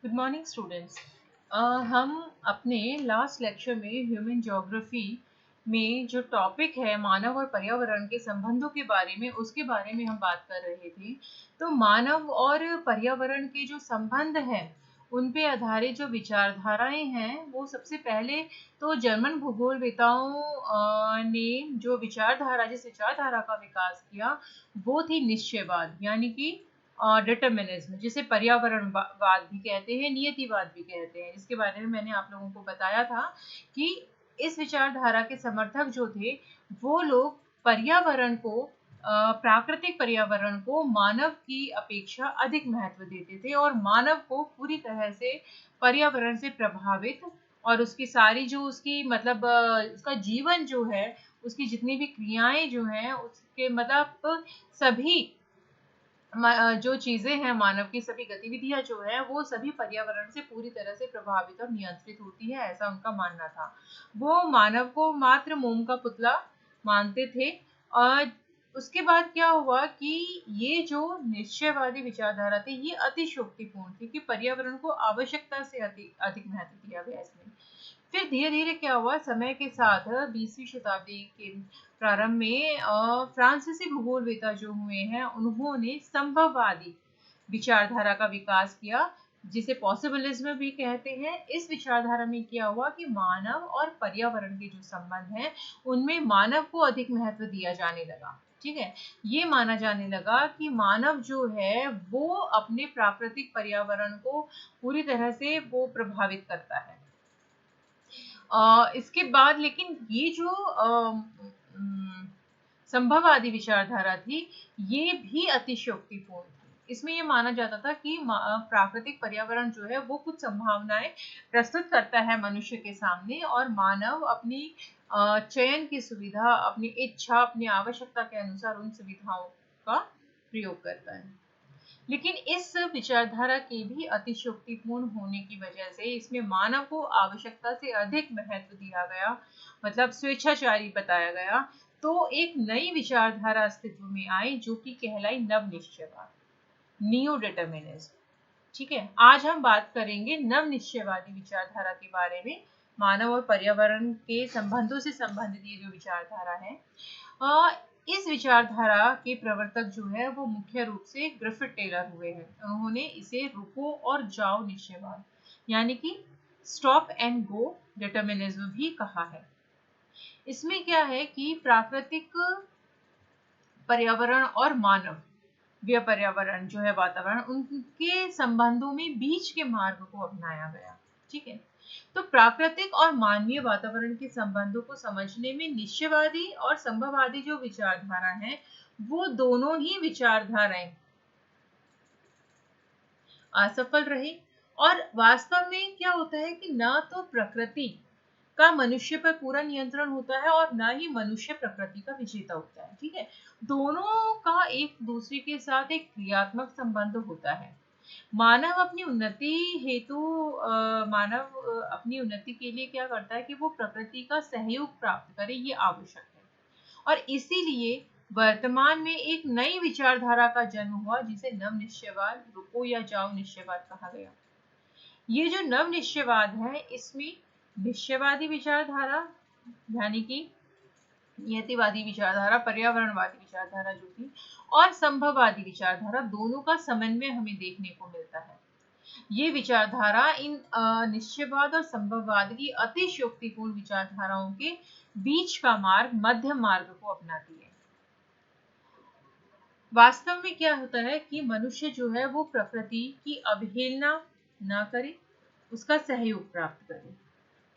Good morning students. हम अपने last lecture में ह्यूमन ज्योग्राफी में जो टॉपिक है मानव और पर्यावरण के संबंधों के बारे में उसके बारे में हम बात कर रहे थे। तो मानव और पर्यावरण के जो संबंध हैं उन पे आधारित जो विचारधाराएं हैं वो सबसे पहले तो जर्मन भूगोलवेताओं ने जो विचारधारा जिस विचारधारा का विकास किया वो थी निश्चयवाद, यानी कि डिटर्मिनिज्म, जिसे पर्यावरणवाद भी कहते हैं, नियतिवाद भी कहते हैं। इसके बारे में मैंने आप लोगों को बताया था कि इस विचारधारा के समर्थक जो थे वो लोग पर्यावरण को प्राकृतिक पर्यावरण को मानव की अपेक्षा अधिक महत्व देते थे और मानव को पूरी तरह से पर्यावरण से प्रभावित और उसकी सारी जो उसकी मतलब उसका जीवन जो है, उसकी जितनी भी क्रियाएं जो हैं उसके मतलब सभी जो चीजें हैं, मानव की सभी गतिविधियां जो है वो सभी पर्यावरण से पूरी तरह से प्रभावित और नियंत्रित होती है, ऐसा उनका मानना था। वो मानव को मात्र मोम का पुतला मानते थे। और उसके बाद क्या हुआ कि ये जो निश्चयवादी विचारधारा थी ये अतिशयोक्तिपूर्ण थी कि पर्यावरण को आवश्यकता से अधिक महत्व दिया गया इसमें। फिर धीरे धीरे क्या हुआ, समय के साथ 20वीं शताब्दी के प्रारंभ में फ्रांसीसी भूगोलवेता जो हुए हैं उन्होंने संभववादी विचारधारा का विकास किया, जिसे पॉसिबिलिज्म भी कहते हैं। इस विचारधारा में क्या हुआ कि मानव और पर्यावरण के जो संबंध हैं उनमें मानव को अधिक महत्व दिया जाने लगा। ठीक है, ये माना जाने लगा कि मानव जो है वो अपने प्राकृतिक पर्यावरण को पूरी तरह से वो प्रभावित करता है। इसके बाद लेकिन ये जो संभववादी विचारधारा थी ये भी अतिशयोक्तिपूर्ण थी। इसमें ये माना जाता था कि प्राकृतिक पर्यावरण जो है वो कुछ संभावनाएं प्रस्तुत करता है मनुष्य के सामने और मानव अपनी चयन की सुविधा, अपनी इच्छा, अपनी आवश्यकता के अनुसार उन सुविधाओं का प्रयोग करता है। लेकिन इस विचारधारा के भी अतिशयोक्तिपूर्ण होने की वजह से इसमें मानव को आवश्यकता से अधिक महत्व दिया गया, मतलब स्वेच्छाचारी बताया गया। तो एक नई विचारधारा अस्तित्व में आई जो कि कहलाई नवनिश्चयवाद, नियो डिटर्मिनिज्म। ठीक है, आज हम बात करेंगे नवनिश्चयवादी विचारधारा के बारे में। मानव और पर्यावरण के संबंधों से संबंधित ये जो विचारधारा है, इस विचारधारा के प्रवर्तक जो है वो मुख्य रूप से ग्रिफिथ टेलर हुए हैं। उन्होंने इसे रुको और जाओ निश्चयवाद, यानी कि स्टॉप एंड गो डिटर्मिनिज्म भी कहा है। इसमें क्या है कि प्राकृतिक पर्यावरण और मानव व्यय पर्यावरण जो है वातावरण, उनके संबंधों में बीच के मार्ग को अपनाया गया। ठीक है, तो प्राकृतिक और मानवीय वातावरण के संबंधों को समझने में निश्चयवादी और संभववादी जो विचारधारा है वो दोनों ही विचारधाराएं असफल रही। और वास्तव में क्या होता है कि ना तो प्रकृति का मनुष्य पर पूरा नियंत्रण होता है और ना ही मनुष्य प्रकृति का विजेता होता है। ठीक है, दोनों का एक दूसरे के साथ एक क्रियात्मक संबंध होता है। मानव अपनी उन्नति हेतु मानव अपनी उन्नति के लिए क्या करता है कि वो प्रकृति का सहयोग प्राप्त करे, ये आवश्यक है। और इसीलिए वर्तमान में एक नई विचारधारा का जन्म हुआ जिसे नवनिश्चयवाद, रुको या जाओ निश्चयवाद कहा गया। ये जो नवनिश्चयवाद है इसमें निश्चयवादी विचारधारा यानी कि नियतिवादी विचारधारा, पर्यावरणवादी विचारधारा जो थी, और संभववादी विचारधारा, दोनों का समन्वय हमें देखने को मिलता है। ये विचारधारा इन निश्चयवाद और संभववाद की अतिशयोक्तिपूर्ण विचारधाराओं के बीच का मार्ग, मध्य मार्ग को अपनाती है। वास्तव में क्या होता है कि मनुष्य जो है वो प्रकृति की अवहेलना ना करे, उसका सहयोग प्राप्त करे,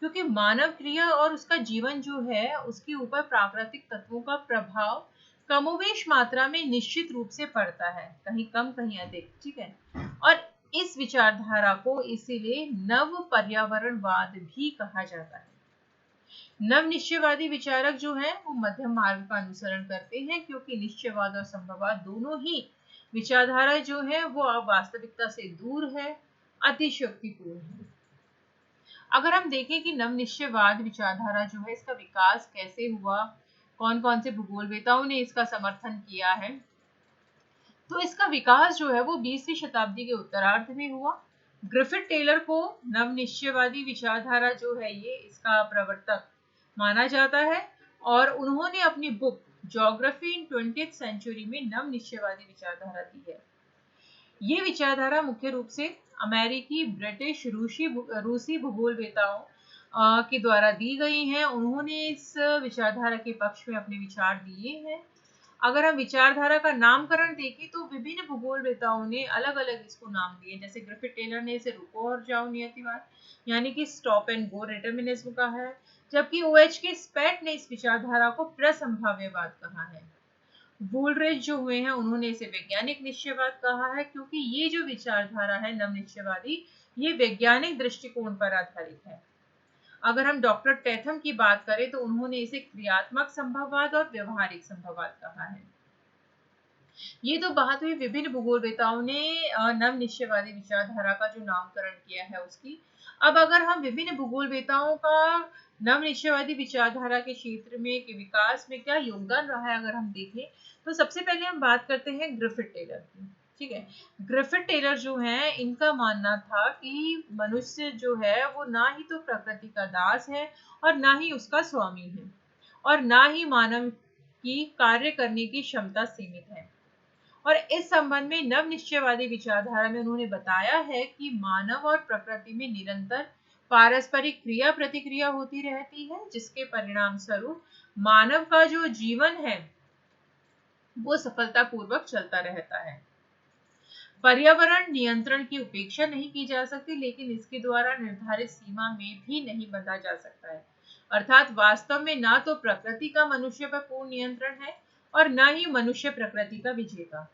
क्योंकि मानव क्रिया और उसका जीवन जो है उसके ऊपर प्राकृतिक तत्वों का प्रभाव कमोवेश मात्रा में निश्चित रूप से पड़ता है, कहीं कम कहीं अधिक। ठीक है, और इस विचारधारा को इसीलिए नव पर्यावरणवाद भी कहा जाता है। नव निश्चयवादी विचारक जो हैं वो मध्यम मार्ग का अनुसरण करते हैं, क्योंकि निश्चयवाद और संभववाद दोनों ही विचारधारा जो है वो अब वास्तविकता से दूर है, अतिशयोक्तिपूर्ण है। अगर हम देखें कि नवनिश्चयवाद विचारधारा जो है इसका विकास कैसे हुआ, कौन कौन से भूगोलवेताओं ने इसका समर्थन किया है, तो इसका विकास जो है वो 20वीं शताब्दी के उत्तरार्ध में हुआ। ग्रिफिथ टेलर को नवनिश्चयवादी विचारधारा जो है ये इसका प्रवर्तक माना जाता है और उन्होंने अपनी बुक ज्योग्राफी इन 20th सेंचुरी में नवनिश्चयवादी विचारधारा दी है। ये विचारधारा मुख्य रूप से अमेरिकी, ब्रिटिश, रूसी भूगोलवेताओं के द्वारा दी गई हैं। उन्होंने इस विचारधारा के पक्ष में अपने विचार दिए हैं। अगर हम विचारधारा का नामकरण देखें तो विभिन्न भूगोलवेताओं ने अलग अलग इसको नाम दिए। जैसे ग्रिफिथ टेलर ने इसे रुको और जाओ नियतिवाद यानी कि स्टॉप एंड गो डिटर्मिनिज्म कहा है, जबकि OH के स्पेट ने इस विचारधारा को प्रसंभाव्यवाद कहा है। वूलरिज जो हुए हैं उन्होंने इसे वैज्ञानिक निश्चयवाद कहा है, क्योंकि ये जो विचारधारा है नवनिश्चयवादी ये वैज्ञानिक दृष्टिकोण पर आधारित है। अगर हम डॉक्टर टेथम की बात करें तो उन्होंने इसे क्रियात्मक संभववाद और व्यवहारिक संभववाद कहा है। ये तो बात हुई विभिन्न भूगोलवेताओं ने नवनिश्चयवादी विचारधारा का जो नामकरण किया है उसकी। अब अगर हम विभिन्न भूगोलवेताओं का नवनिश्चयवादी विचारधारा के क्षेत्र में के विकास में क्या योगदान रहा है अगर हम देखें तो सबसे पहले हम बात करते हैं ग्रिफिथ टेलर की। ठीक है, ग्रिफिथ टेलर जो है इनका मानना था कि मनुष्य जो है वो ना ही तो प्रकृति का दास है और ना ही उसका स्वामी है और ना ही मानव की कार्य करने की क्षमता सीमित है। और इस संबंध में नवनिश्चयवादी विचारधारा में उन्होंने बताया है कि मानव और प्रकृति में निरंतर पारस्परिक क्रिया प्रतिक्रिया होती रहती है, जिसके परिणाम स्वरूप मानव का जो जीवन है वो सफलतापूर्वक चलता रहता है। पर्यावरण नियंत्रण की उपेक्षा नहीं की जा सकती, लेकिन इसके द्वारा निर्धारित सीमा में भी नहीं बंधा जा सकता है। अर्थात वास्तव में ना तो प्रकृति का मनुष्य पर पूर्ण नियंत्रण है और ना ही मनुष्य प्रकृति का विजेता।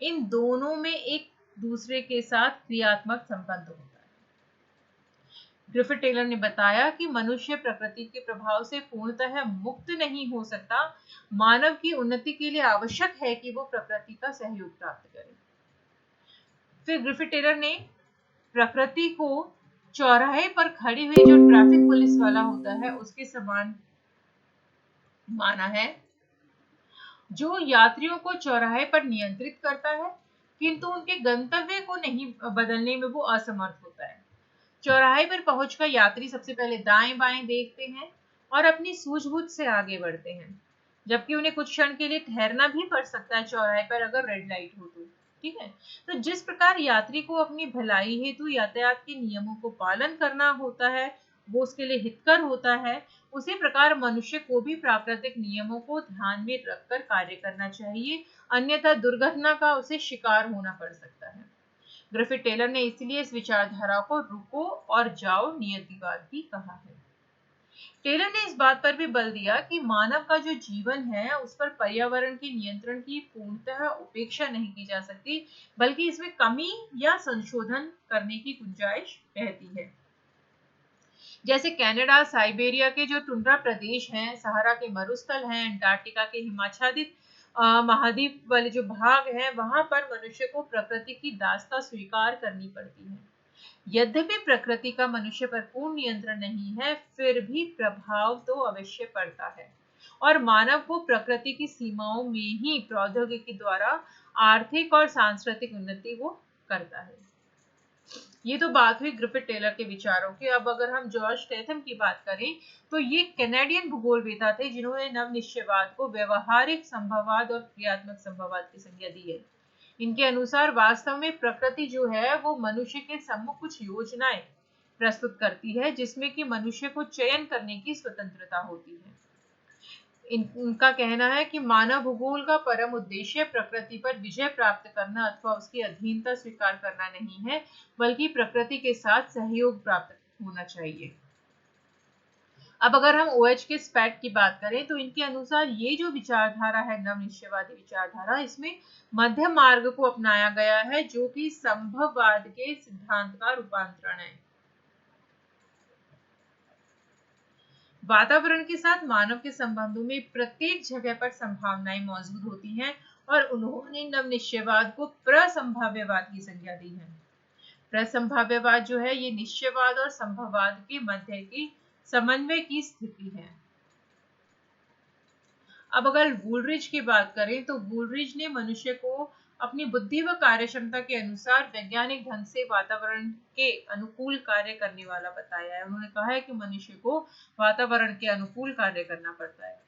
इन दोनों में एक दूसरे के साथ क्रियात्मक संबंध होता है। ग्रिफिथ टेलर ने बताया कि मनुष्य प्रकृति के प्रभाव से पूर्णतः मुक्त नहीं हो सकता। मानव की उन्नति के लिए आवश्यक है कि वो प्रकृति का सहयोग प्राप्त करे। फिर ग्रिफिथ टेलर ने प्रकृति को चौराहे पर खड़ी हुई जो ट्रैफिक पुलिस वाला होता है उसके समान माना है, जो यात्रियों को चौराहे पर नियंत्रित करता है किंतु उनके गंतव्य को नहीं बदलने में वो असमर्थ होता है। चौराहे पर पहुंचकर यात्री सबसे पहले दाएं बाएं देखते हैं और अपनी सूझबूझ से आगे बढ़ते हैं, जबकि उन्हें कुछ क्षण के लिए ठहरना भी पड़ सकता है चौराहे पर अगर रेड लाइट हो तो। ठीक है, तो जिस प्रकार यात्री को अपनी भलाई हेतु यातायात के नियमों को पालन करना होता है वो उसके लिए हितकर होता है, उसी प्रकार मनुष्य को भी प्राकृतिक नियमों को ध्यान में रखकर कार्य करना चाहिए, अन्यथा दुर्घटना का उसे शिकार होना पड़ सकता है। ग्रिफिथ टेलर ने इसलिए इस विचारधारा को रुको और जाओ नियतिवाद भी कहा है। टेलर ने इस बात पर भी बल दिया कि मानव का जो जीवन है उस पर पर्यावरण के नियंत्रण की पूर्णतः उपेक्षा नहीं की जा सकती, बल्कि इसमें कमी या संशोधन करने की गुंजाइश रहती है। जैसे कनाडा, साइबेरिया के जो टुंड्रा प्रदेश हैं, सहारा के मरुस्थल हैं, अंटार्कटिका के हिमाच्छादित महाद्वीप वाले जो भाग हैं वहां पर मनुष्य को प्रकृति की दासता स्वीकार करनी पड़ती है। यद्यपि प्रकृति का मनुष्य पर पूर्ण नियंत्रण नहीं है, फिर भी प्रभाव तो अवश्य पड़ता है और मानव को प्रकृति की सीमाओं में ही प्रौद्योगिकी द्वारा आर्थिक और सांस्कृतिक उन्नति वो करता है। ये तो बात हुई ग्रिफिथ टेलर के विचारों की। अब अगर हम जॉर्ज टेथम की बात करें तो ये कैनेडियन भूगोलवेता थे जिन्होंने नवनिश्चयवाद को व्यवहारिक संभववाद और क्रियात्मक संभववाद की संज्ञा दी है। इनके अनुसार वास्तव में प्रकृति जो है वो मनुष्य के सम्मुख कुछ योजनाएं प्रस्तुत करती है जिसमें कि मनुष्य को चयन करने की स्वतंत्रता होती है। इनका कहना है कि मानव भूगोल का परम उद्देश्य प्रकृति पर विजय प्राप्त करना अथवा उसकी अधीनता स्वीकार करना नहीं है, बल्कि प्रकृति के साथ सहयोग प्राप्त होना चाहिए। अब अगर हम OH के स्पेट की बात करें तो इनके अनुसार ये जो विचारधारा है नवनिश्चयवादी विचारधारा, इसमें मध्य मार्ग को अपनाया गया है जो कि संभववाद के सिद्धांत का रूपांतरण है। वातावरण के साथ मानव के संबंधों में प्रत्येक जगह पर संभावनाएं मौजूद होती हैं और उन्होंने नवनिश्चयवाद को प्रसंभाव्यवाद की संज्ञा दी है। प्रसंभाव्यवाद जो है ये निश्चयवाद और संभववाद के मध्य की समन्वय की स्थिति है। अब अगर वूलरिज की बात करें तो वूलरिज ने मनुष्य को अपनी बुद्धि व कार्य क्षमता के अनुसार वैज्ञानिक ढंग से वातावरण के अनुकूल कार्य करने वाला बताया है। उन्होंने कहा है कि मनुष्य को वातावरण के अनुकूल कार्य करना पड़ता है।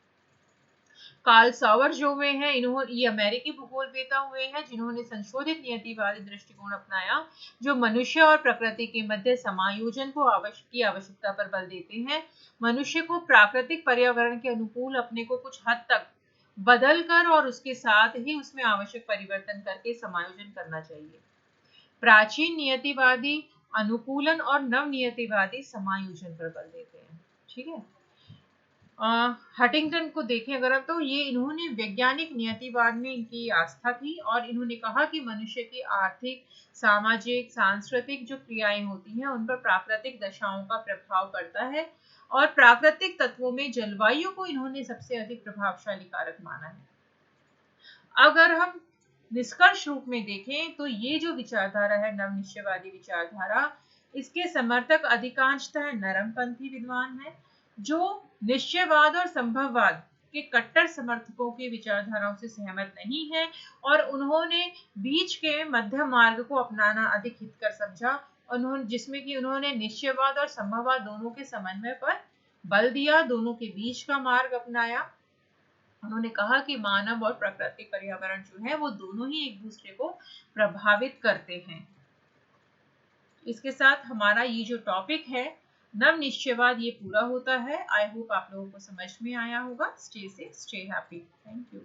कार्ल सावर जो हुए हैं, इन्होंने ये अमेरिकी भूगोलवेत्ता हुए हैं जिन्होंने संशोधित नियतिवादी दृष्टिकोण अपनाया, जो मनुष्य और प्रकृति के मध्य समायोजन को की आवश्यकता पर बल देते हैं। मनुष्य को प्राकृतिक पर्यावरण के अनुकूल अपने को कुछ हद तक बदल कर और उसके साथ ही उसमें आवश्यक परिवर्तन करके समायोजन करना चाहिए। प्राचीन नियतिवादी अनुकूलन और नव नियतिवादी समायोजन पर बल देते हैं। ठीक है। हटिंगटन को देखें अगर तो ये इन्होंने वैज्ञानिक नियतिवाद में इनकी आस्था थी और इन्होंने कहा कि मनुष्य की आर्थिक, सामाजिक, सांस्कृतिक जो क्रियाएं होती हैं उन पर प्राकृतिक दशाओं का प्रभाव पड़ता है और प्राकृतिक तत्वों में जलवायु को इन्होंने सबसे अधिक प्रभावशाली कारक माना है। अगर हम निष्कर्ष रूप में देखें तो ये जो विचारधारा है नवनिश्चयवादी विचारधारा, इसके समर्थक अधिकांशतः नरमपंथी विद्वान हैं जो निश्चयवाद और संभववाद के कट्टर समर्थकों की विचारधाराओं से सहमत नहीं है और उन्होंने बीच के मध्य मार्ग को अपनाना अधिक हितकर समझा। उन्होंने जिसमें कि उन्होंने निश्चयवाद और संभववाद दोनों के समन्वय पर बल दिया, दोनों के बीच का मार्ग अपनाया। उन्होंने कहा कि मानव और प्राकृतिक पर्यावरण जो है वो दोनों ही एक दूसरे को प्रभावित करते हैं। इसके साथ हमारा ये जो टॉपिक है नव निश्चयवाद ये पूरा होता है। आई होप आप लोगों को समझ में आया होगा। Stay safe, stay happy. Thank you.